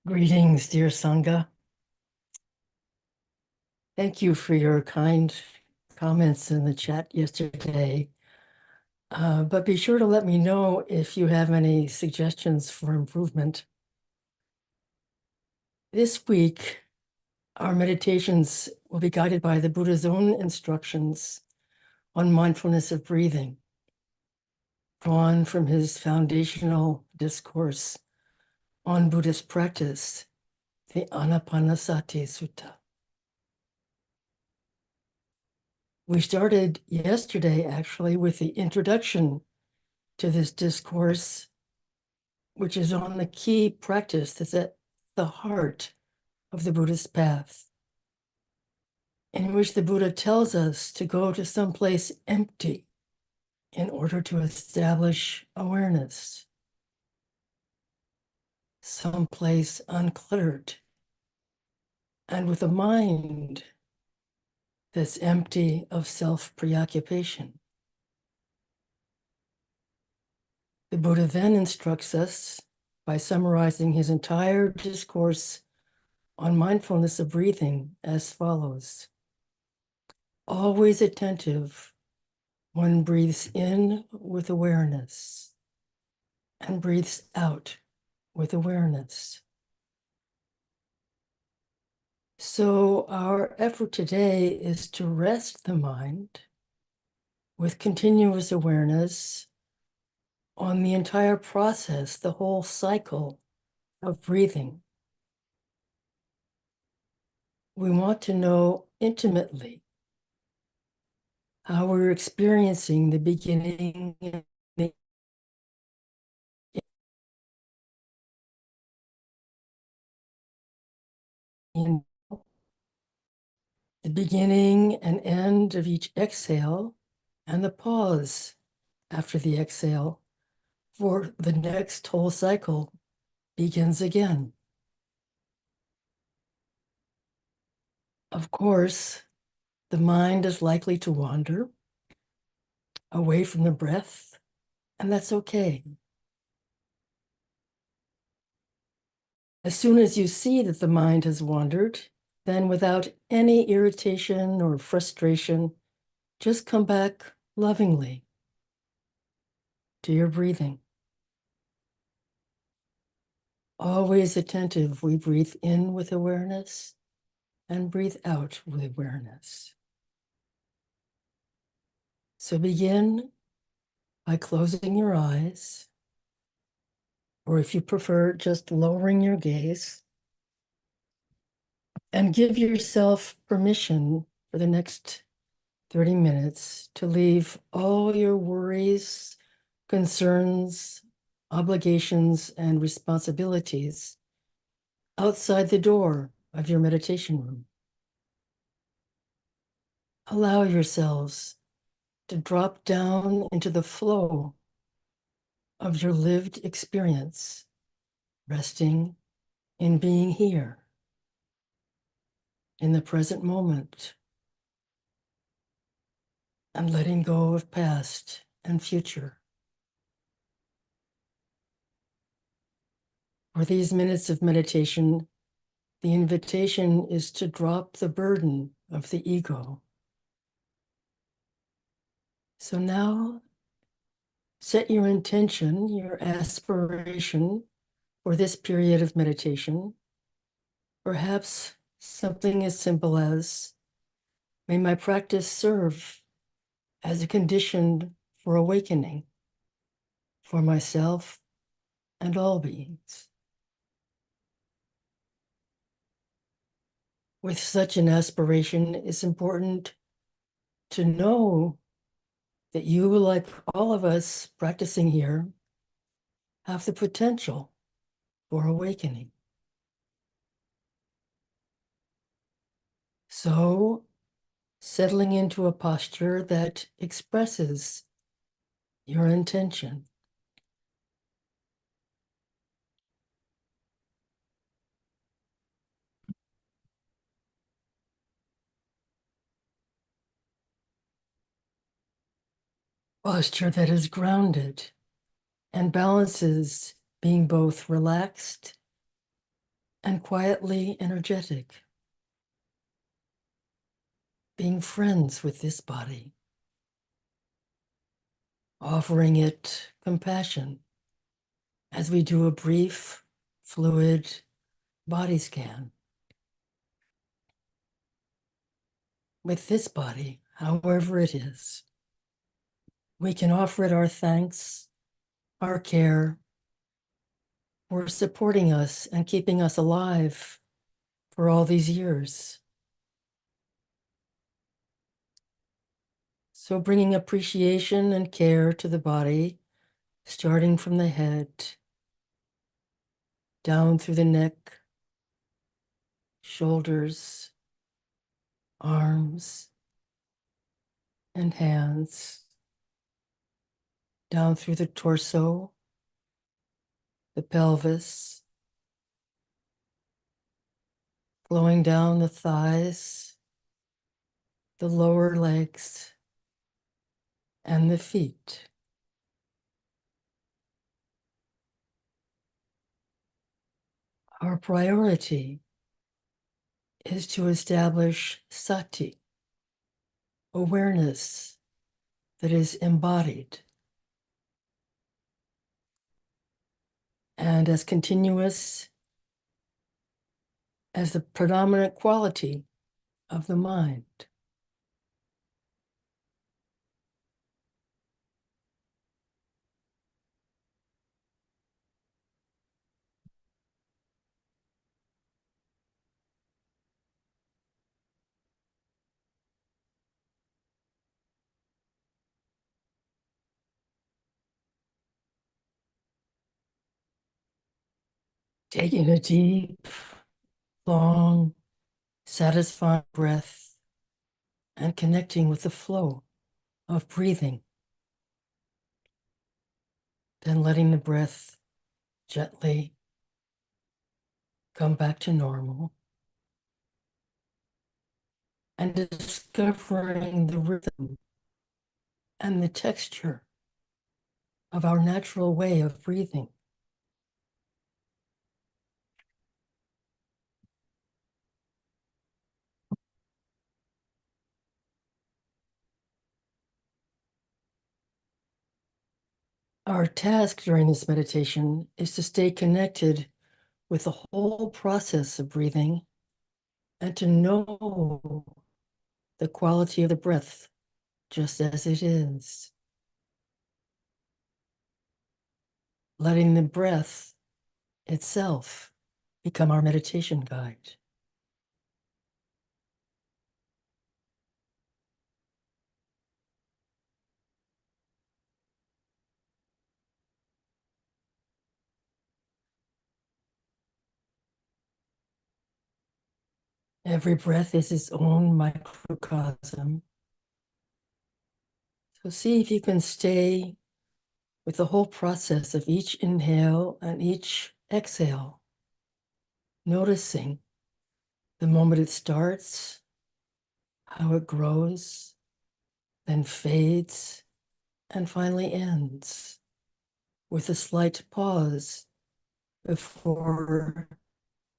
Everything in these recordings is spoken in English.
Greetings, dear Sangha. Thank you for your kind comments in the chat yesterday. But be sure to let me know if you have any suggestions for improvement. This week, our meditations will be guided by the Buddha's own instructions on mindfulness of breathing, drawn from his foundational discourse on Buddhist practice, the Anapanasati Sutta. We started yesterday, actually, with the introduction to this discourse, which is on the key practice that's at the heart of the Buddhist path, in which the Buddha tells us to go to some place empty in order to establish awareness, someplace uncluttered, and with a mind that's empty of self-preoccupation. The Buddha then instructs us by summarizing his entire discourse on mindfulness of breathing as follows. Always attentive, one breathes in with awareness and breathes out with awareness. So our effort today is to rest the mind with continuous awareness on the entire process, the whole cycle of breathing. We want to know intimately how we're experiencing the beginning and the end, the beginning and end of each exhale, and the pause after the exhale, for the next whole cycle begins again. Of course, the mind is likely to wander away from the breath, and that's okay. As soon as you see that the mind has wandered, then without any irritation or frustration, just come back lovingly to your breathing. Always attentive, we breathe in with awareness and breathe out with awareness. So begin by closing your eyes, or if you prefer, just lowering your gaze, and give yourself permission for the next 30 minutes to leave all your worries, concerns, obligations, and responsibilities outside the door of your meditation room. Allow yourselves to drop down into the flow of your lived experience, resting in being here, in the present moment, and letting go of past and future. For these minutes of meditation, the invitation is to drop the burden of the ego. So now, set your intention, your aspiration for this period of meditation. Perhaps something as simple as, may my practice serve as a condition for awakening for myself and all beings. With such an aspiration, it's important to know that you, like all of us practicing here, have the potential for awakening. So, settling into a posture that expresses your intention. Posture that is grounded and balances being both relaxed and quietly energetic, being friends with this body, offering it compassion as we do a brief, fluid body scan. With this body, however it is, we can offer it our thanks, our care for supporting us and keeping us alive for all these years. So bringing appreciation and care to the body, starting from the head, down through the neck, shoulders, arms, and hands, down through the torso, the pelvis, flowing down the thighs, the lower legs, and the feet. Our priority is to establish sati, awareness that is embodied and as continuous as the predominant quality of the mind. Taking a deep, long, satisfying breath and connecting with the flow of breathing. Then letting the breath gently come back to normal and discovering the rhythm and the texture of our natural way of breathing. Our task during this meditation is to stay connected with the whole process of breathing and to know the quality of the breath just as it is. Letting the breath itself become our meditation guide. Every breath is its own microcosm. So see if you can stay with the whole process of each inhale and each exhale, noticing the moment it starts, how it grows, then fades, and finally ends, with a slight pause before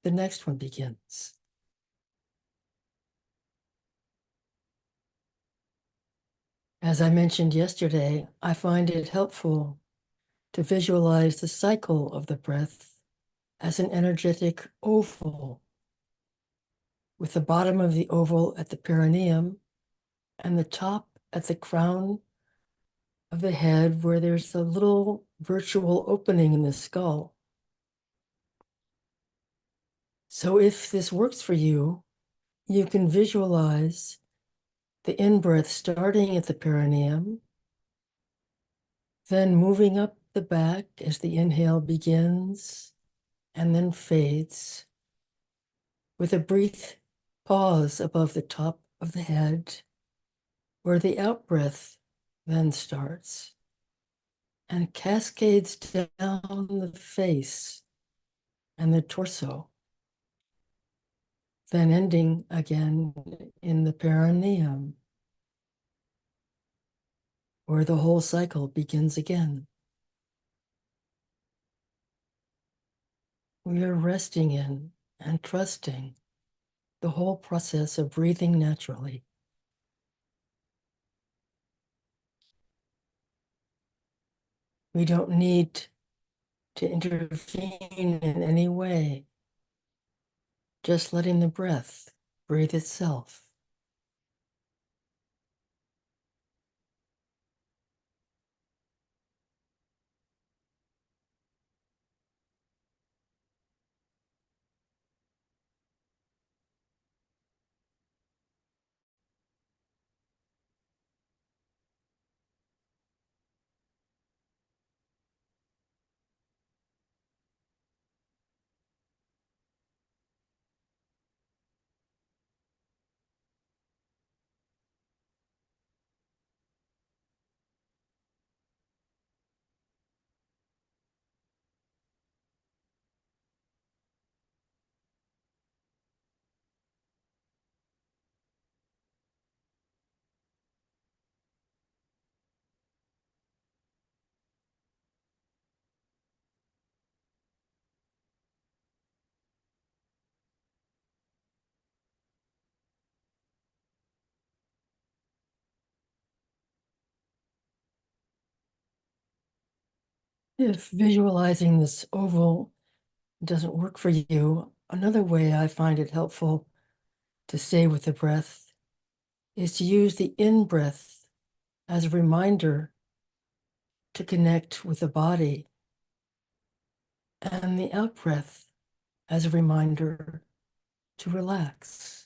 the next one begins. As I mentioned yesterday, I find it helpful to visualize the cycle of the breath as an energetic oval, with the bottom of the oval at the perineum and the top at the crown of the head, where there's a little virtual opening in the skull. So if this works for you, you can visualize the in-breath starting at the perineum, then moving up the back as the inhale begins and then fades, with a brief pause above the top of the head, where the out-breath then starts and cascades down the face and the torso, then ending again in the perineum, where the whole cycle begins again. We are resting in and trusting the whole process of breathing naturally. We don't need to intervene in any way, just letting the breath breathe itself. If visualizing this oval doesn't work for you, another way I find it helpful to stay with the breath is to use the in-breath as a reminder to connect with the body and the out-breath as a reminder to relax.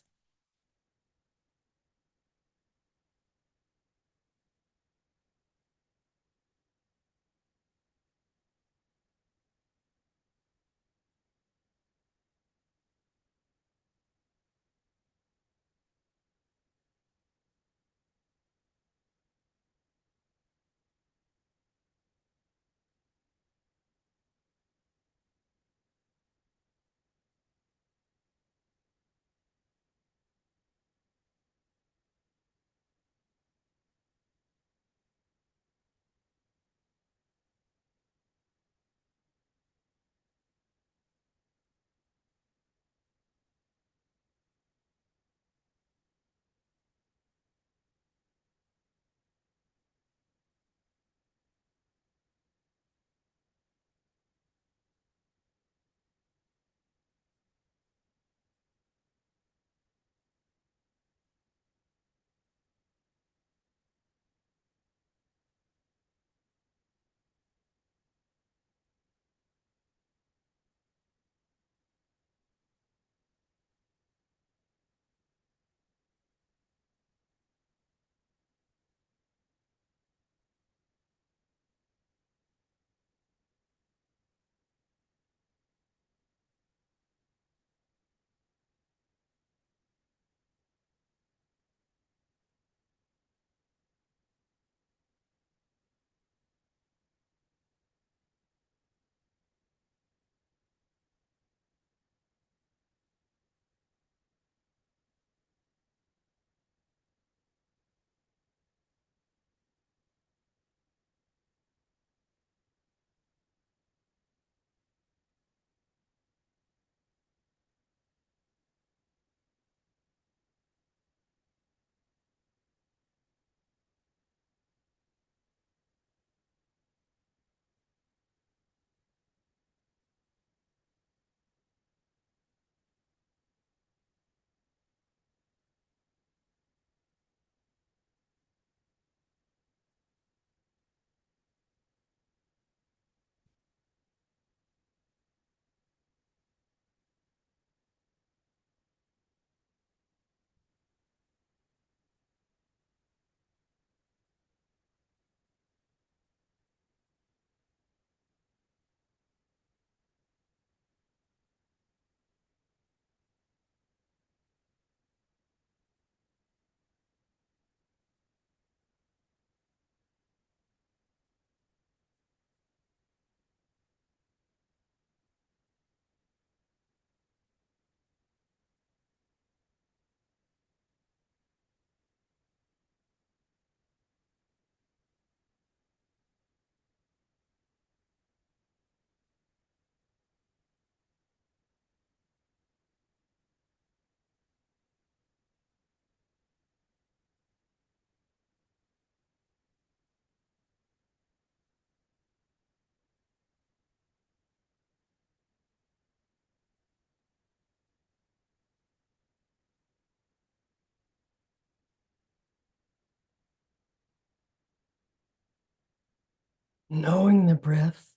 Knowing the breath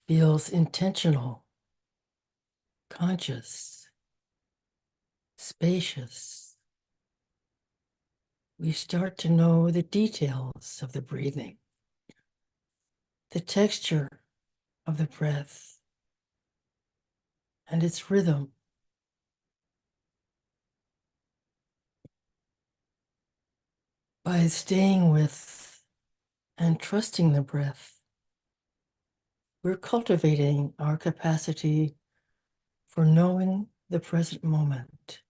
feels intentional, conscious, spacious. We start to know the details of the breathing, the texture of the breath, and its rhythm. By staying with and trusting the breath, we're cultivating our capacity for knowing the present moment.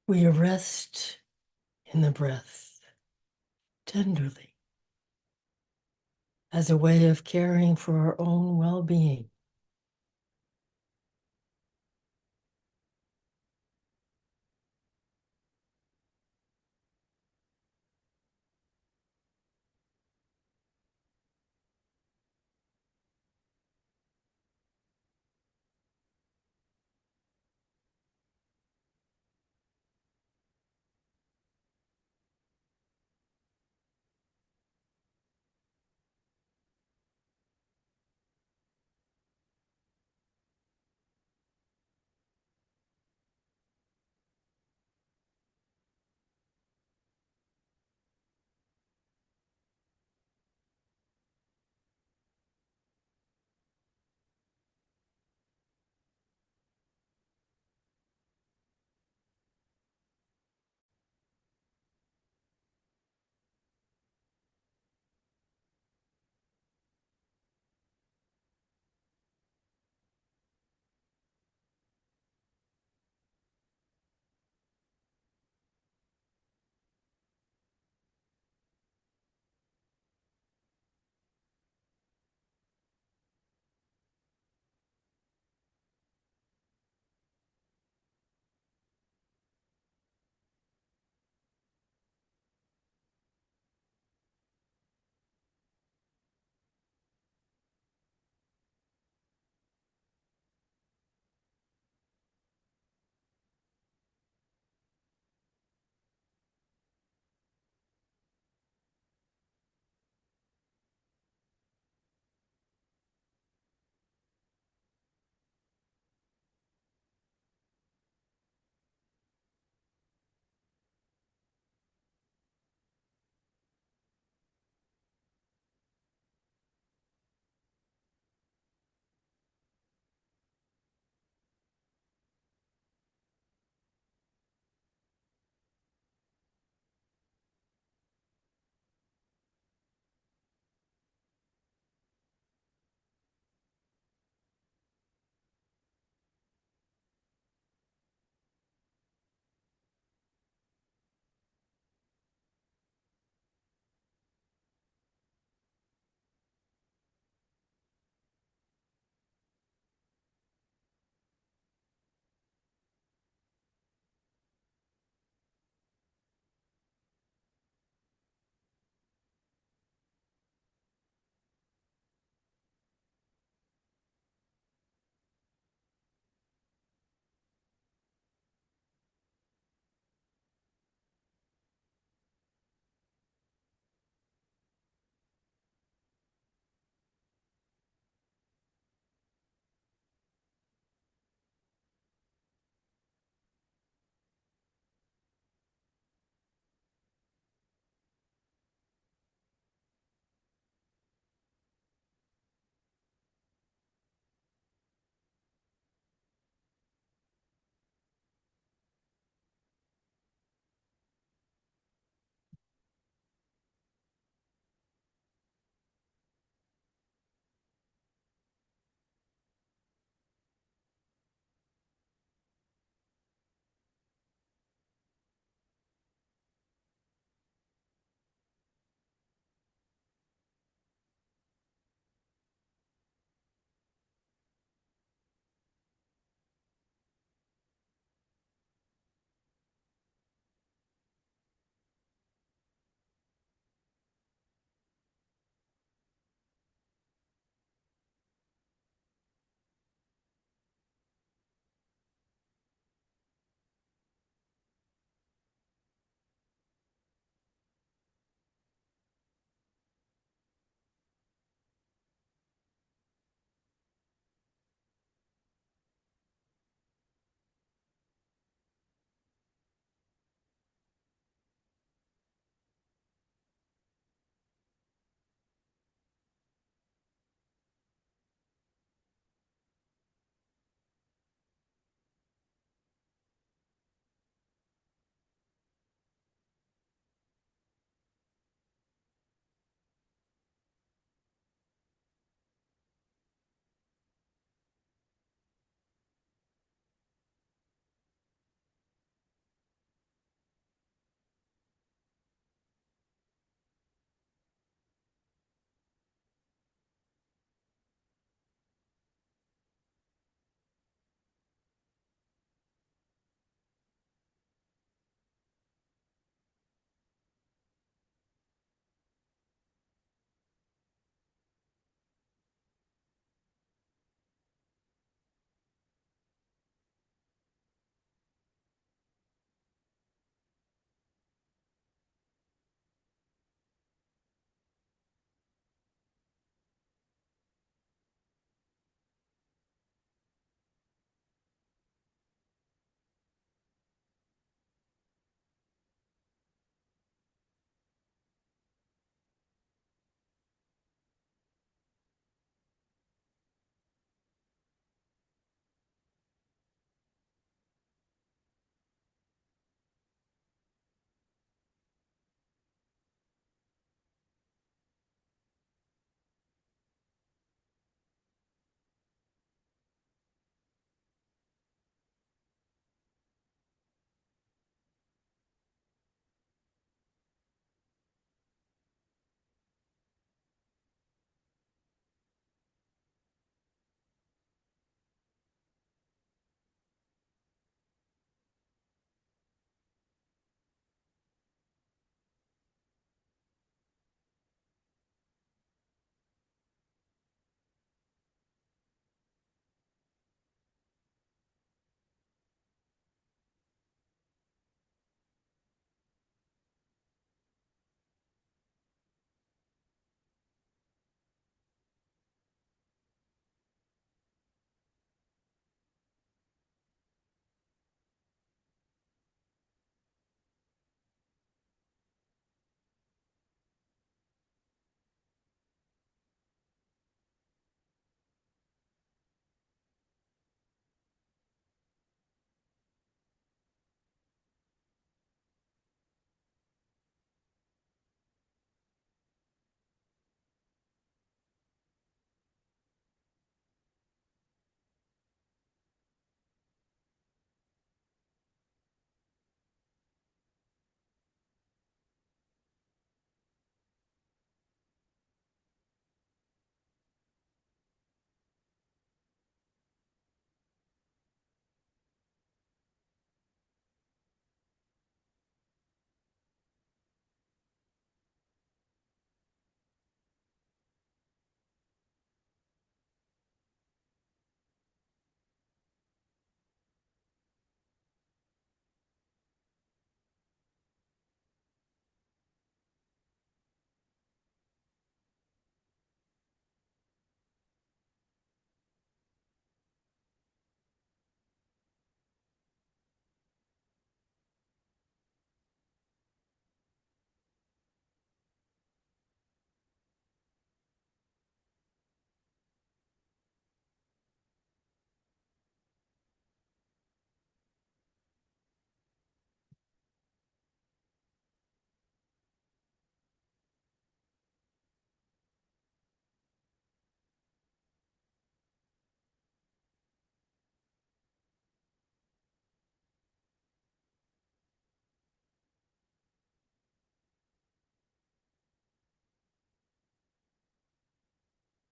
We rest in the breath tenderly as a way of caring for our own well-being.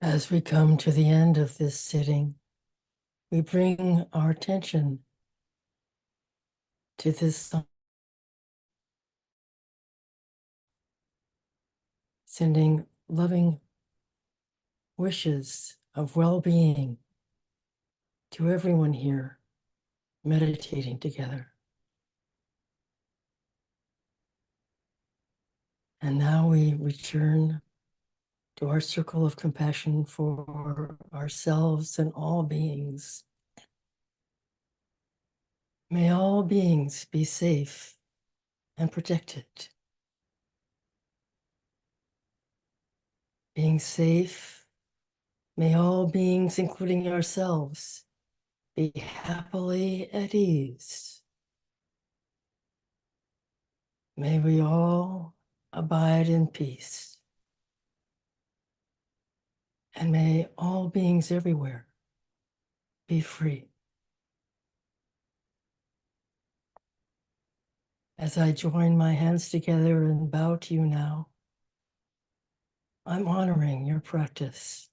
As we come to the end of this sitting, we bring our attention to this song, sending loving wishes of well-being to everyone here meditating together. And now we return to our circle of compassion for ourselves and all beings. May all beings be safe and protected. Being safe, may all beings, including ourselves, be happily at ease. May we all abide in peace. And may all beings everywhere be free. As I join my hands together and bow to you now, I'm honoring your practice.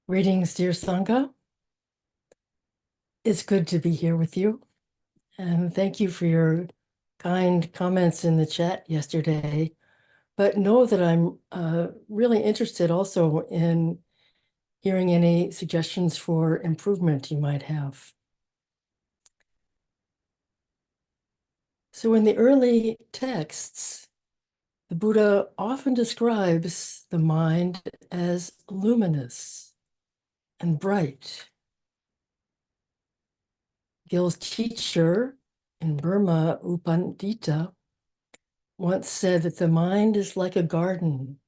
Greetings, dear Sangha. It's good to be here with you. And thank you for your kind comments in the chat yesterday. But know that I'm really interested also in hearing any suggestions for improvement you might have. So in the early texts, the Buddha often describes the mind as luminous and bright. Gil's teacher in Burma, U Pandita, once said that the mind is like a garden.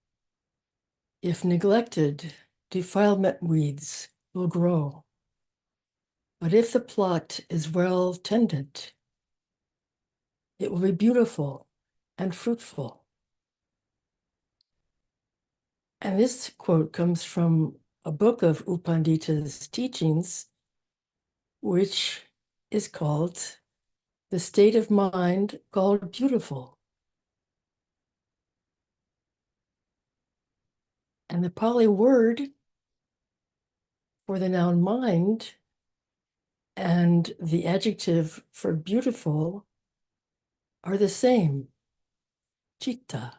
If neglected, defilement weeds will grow. But if the plot is well tended, it will be beautiful and fruitful. And this quote comes from a book of U Pandita's teachings, which is called The State of Mind Called Beautiful. And the Pali word for the noun mind and the adjective for beautiful are the same, citta.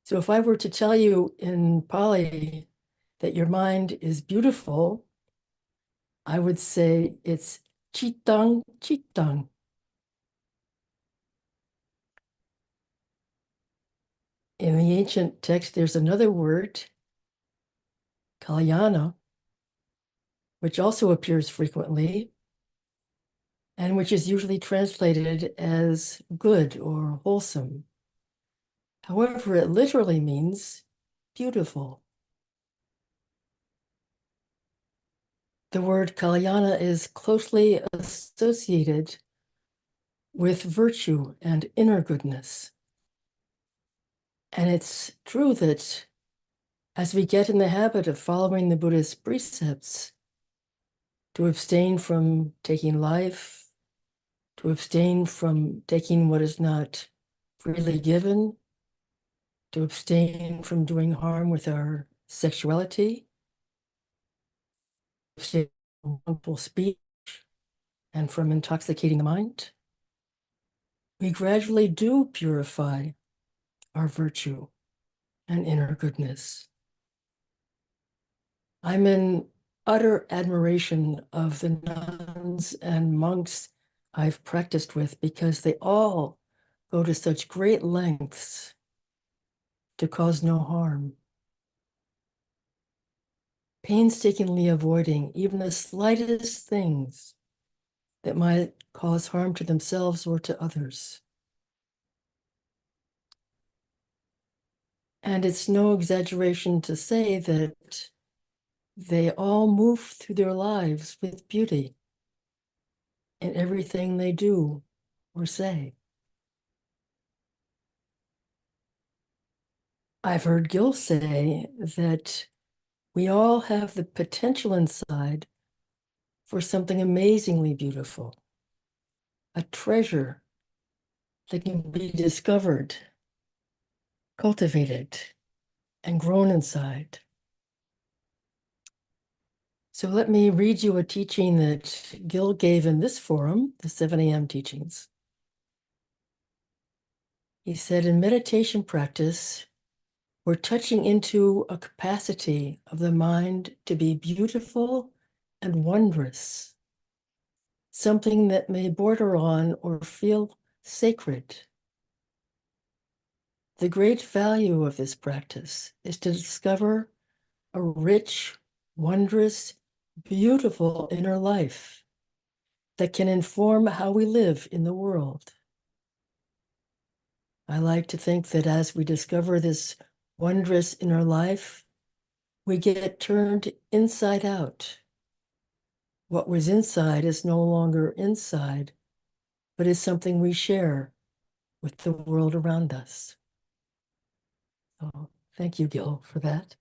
So if I were to tell you in Pali that your mind is beautiful, I would say it's cittang, cittang. In the ancient text, there's another word, kalyana, which also appears frequently, and which is usually translated as good or wholesome. However, it literally means beautiful. The word kalyana is closely associated with virtue and inner goodness. And it's true that As we get in the habit of following the Buddha's precepts, to abstain from taking life, to abstain from taking what is not freely given, to abstain from doing harm with our sexuality, abstain from harmful speech, and from intoxicating the mind, we gradually do purify our virtue and inner goodness. I'm in utter admiration of the nuns and monks I've practiced with because they all go to such great lengths to cause no harm, painstakingly avoiding even the slightest things that might cause harm to themselves or to others. And it's no exaggeration to say that they all move through their lives with beauty in everything they do or say. I've heard Gil say that we all have the potential inside for something amazingly beautiful, a treasure that can be discovered, cultivated, and grown inside. So let me read you a teaching that Gil gave in this forum, the 7 a.m. teachings. He said, in meditation practice, we're touching into a capacity of the mind to be beautiful and wondrous, something that may border on or feel sacred. The great value of this practice is to discover a rich, wondrous, beautiful inner life that can inform how we live in the world. I like to think that as we discover this wondrous inner life, we get turned inside out. What was inside is no longer inside, but is something we share with the world around us. So thank you, Gil, for that.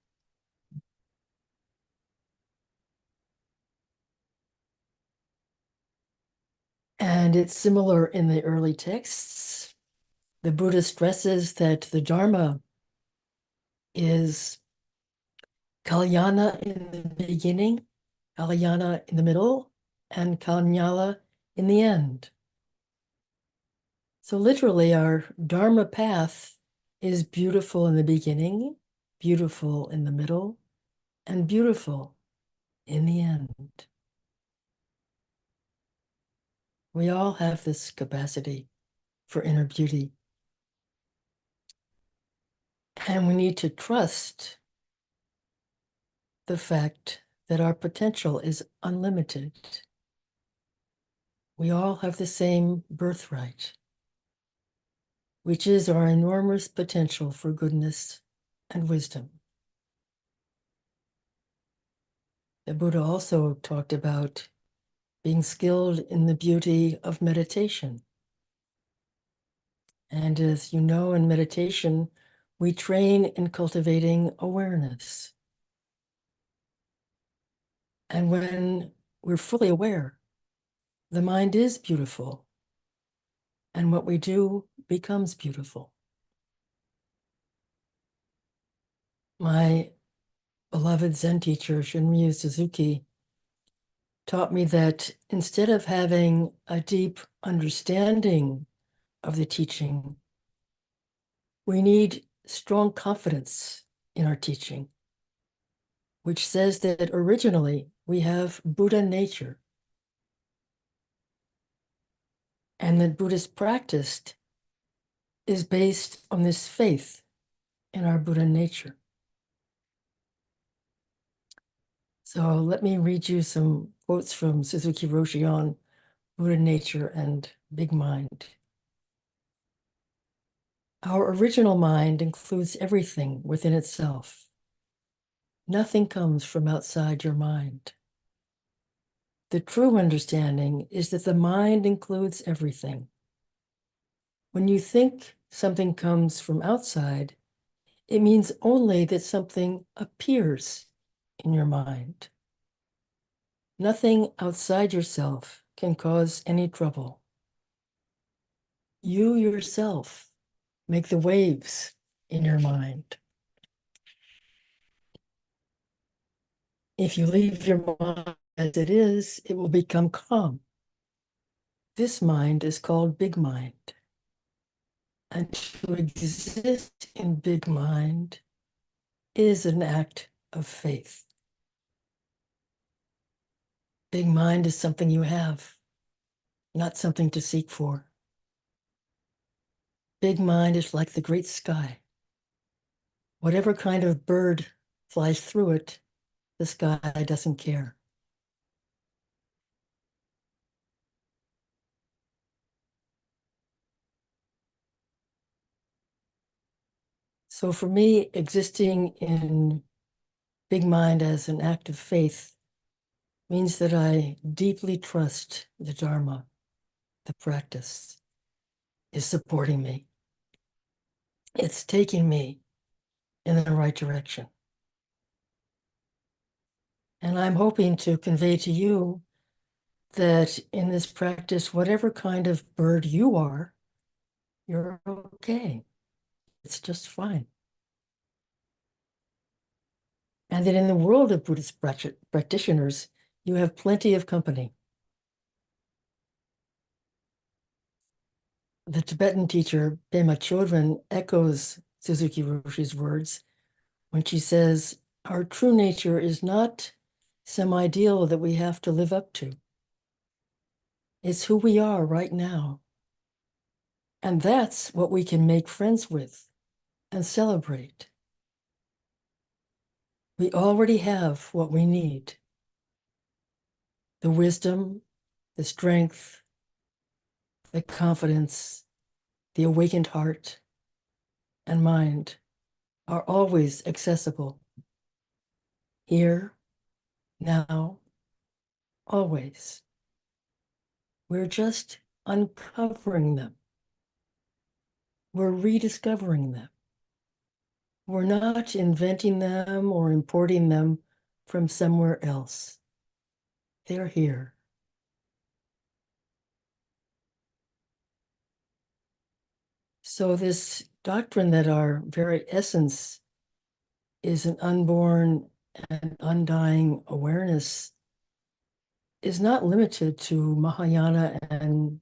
And it's similar in the early texts. The Buddha stresses that the Dharma is Kalyana in the beginning, Kalyana in the middle, and Kalyana in the end. So literally, our Dharma path is beautiful in the beginning, beautiful in the middle, and beautiful in the end. We all have this capacity for inner beauty. And we need to trust the fact that our potential is unlimited. We all have the same birthright, which is our enormous potential for goodness and wisdom. The Buddha also talked about being skilled in the beauty of meditation. And as you know, in meditation, we train in cultivating awareness. And when we're fully aware, the mind is beautiful, and what we do becomes beautiful. My beloved Zen teacher, Shunryu Suzuki, taught me that instead of having a deep understanding of the teaching, we need strong confidence in our teaching, which says that originally we have Buddha nature, and that Buddhist practice is based on this faith in our Buddha nature. So let me read you some quotes from Suzuki Roshi on Buddha nature and big mind. Our original mind includes everything within itself. Nothing comes from outside your mind. The true understanding is that the mind includes everything. When you think something comes from outside, It means only that something appears in your mind. Nothing outside yourself can cause any trouble. You yourself make the waves in your mind. If you leave your mind as it is, it will become calm. This mind is called big mind. And to exist in big mind is an act of faith. Big mind is something you have, not something to seek for. Big mind is like the great sky. Whatever kind of bird flies through it, the sky doesn't care. So for me, existing in big mind as an act of faith means that I deeply trust the Dharma, the practice, is supporting me. It's taking me in the right direction. And I'm hoping to convey to you that in this practice, whatever kind of bird you are, you're okay. It's just fine. And that in the world of Buddhist practitioners, you have plenty of company. The Tibetan teacher, Pema Chodron, echoes Suzuki Roshi's words when she says, our true nature is not some ideal that we have to live up to. It's who we are right now. And that's what we can make friends with and celebrate. We already have what we need: the wisdom, the strength, the confidence, the awakened heart and mind are always accessible. Here, now, always. We're just uncovering them. We're rediscovering them. We're not inventing them or importing them from somewhere else. They're here. So this doctrine that our very essence is an unborn and undying awareness is not limited to Mahayana and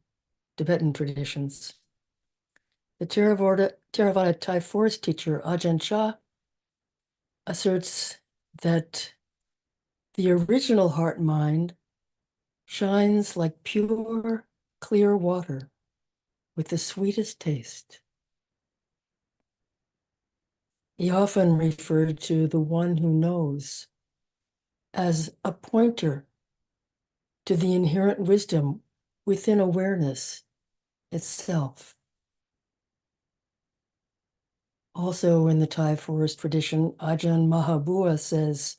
Tibetan traditions. The Theravada Thai forest teacher Ajahn Chah asserts that the original heart mind shines like pure, clear water with the sweetest taste. He often referred to the one who knows as a pointer to the inherent wisdom within awareness itself. Also in the Thai forest tradition, Ajahn Mahabua says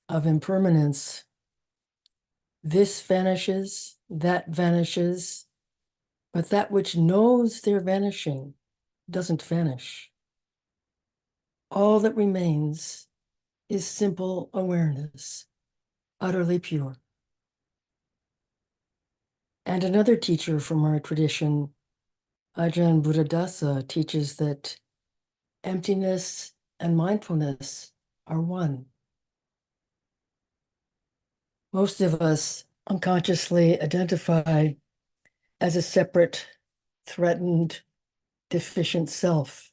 of impermanence, this vanishes, that vanishes, but that which knows they're vanishing doesn't vanish. All that remains is simple awareness, utterly pure. And another teacher from our tradition, Ajahn Buddhadasa, teaches that emptiness and mindfulness are one. Most of us unconsciously identify as a separate, threatened, deficient self.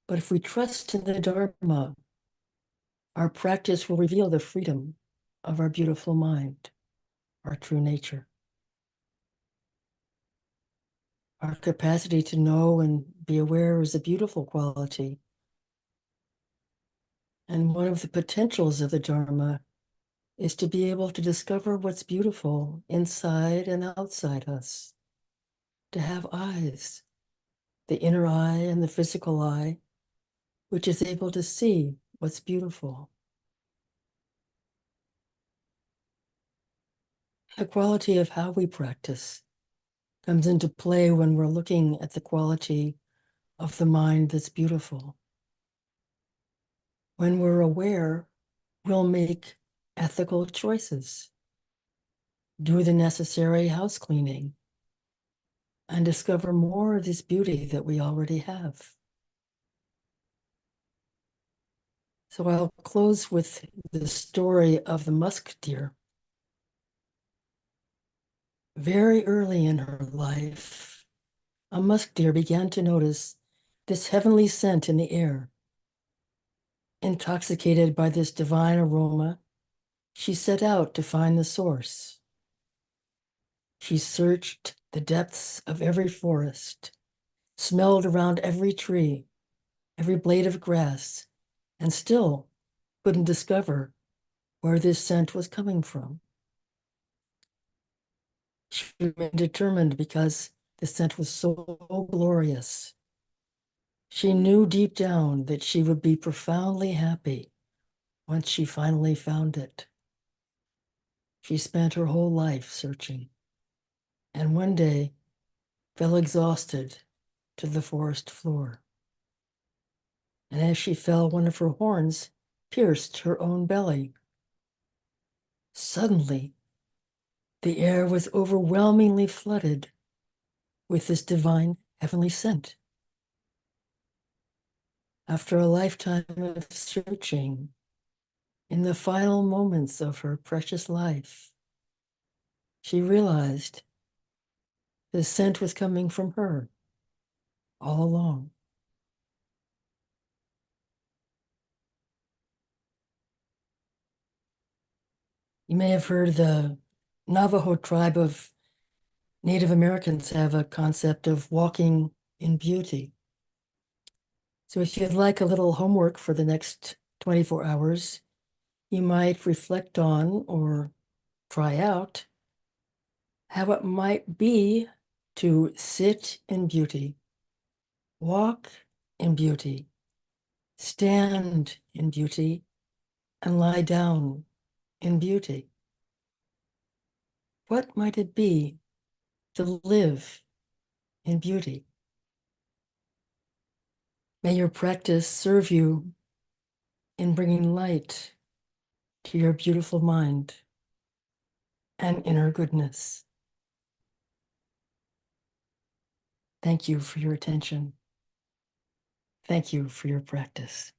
But if we trust in the Dharma, our practice will reveal the freedom of our beautiful mind, our true nature. Our capacity to know and be aware is a beautiful quality. And one of the potentials of the Dharma is to be able to discover what's beautiful inside and outside us, to have eyes, the inner eye and the physical eye, which is able to see what's beautiful. The quality of how we practice comes into play when we're looking at the quality of the mind that's beautiful. When we're aware, we'll make ethical choices, do the necessary house cleaning, and discover more of this beauty that we already have. So I'll close with the story of the musk deer. Very early in her life, a musk deer began to notice this heavenly scent in the air. Intoxicated by this divine aroma, she set out to find the source. She searched the depths of every forest, smelled around every tree, every blade of grass, and still couldn't discover where this scent was coming from. She remained determined because the scent was so glorious. She knew deep down that she would be profoundly happy once she finally found it. She spent her whole life searching, and one day fell exhausted to the forest floor. And as she fell, one of her horns pierced her own belly. Suddenly, the air was overwhelmingly flooded with this divine heavenly scent. After a lifetime of searching, in the final moments of her precious life, she realized the scent was coming from her all along. You may have heard the Navajo tribe of Native Americans have a concept of walking in beauty. So if you'd like a little homework for the next 24 hours, you might reflect on or try out how it might be to sit in beauty, walk in beauty, stand in beauty, and lie down in beauty. What might it be to live in beauty? May your practice serve you in bringing light to your beautiful mind and inner goodness. Thank you for your attention. Thank you for your practice.